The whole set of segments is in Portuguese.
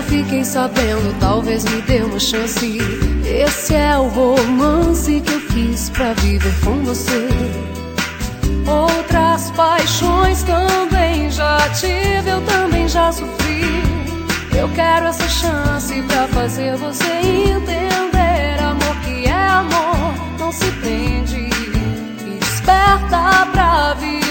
Fiquei sabendo, talvez me dê uma chance. Esse é o romance que eu quis pra viver com você. Outras paixões também já tive, eu também já sofri. Eu quero essa chance pra fazer você entender. Amor que é amor, não se prende e desperta pra viver.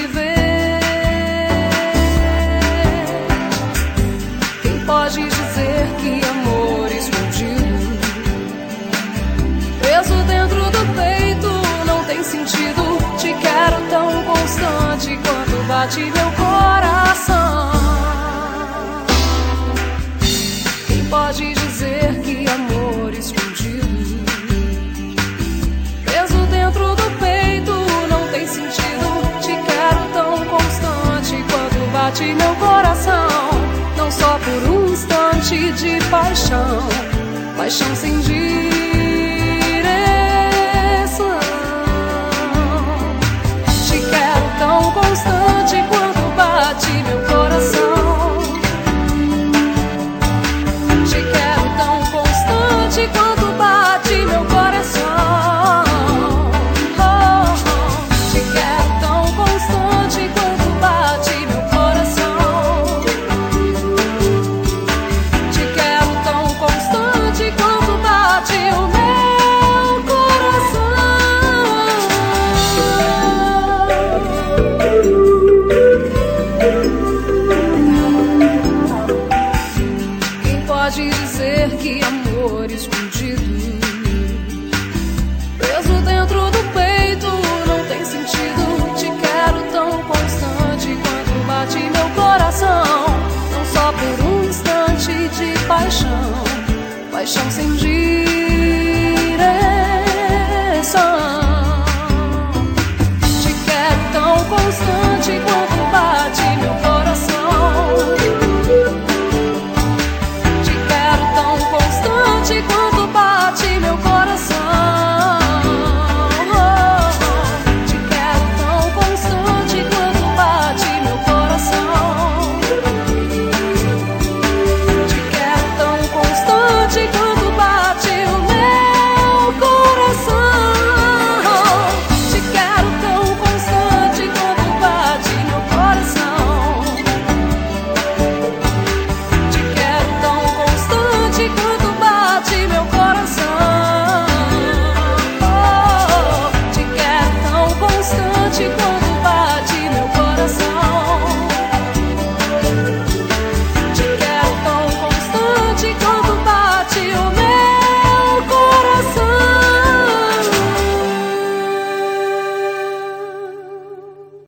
Quem pode dizer que amor escondido, preso dentro do peito, não tem sentido? Te quero tão constante quanto bate meu coração. Quem pode dizer que amor escondido, preso dentro do peito, não tem sentido? Te quero tão constante quanto bate meu coração. Não só por um instante de paixão, paixão sem direção. Te quero tão constante quanto bate meu coração. Te quero tão constante quanto bate meu coração. Te quero tão constante quanto bate meu coração. Quanto bate o meu coração. Quem pode dizer que amor escondido, preso dentro do peito, não tem sentido? Te quero tão constante quanto bate meu coração. Não só por um instante de paixão, paixão sem direção.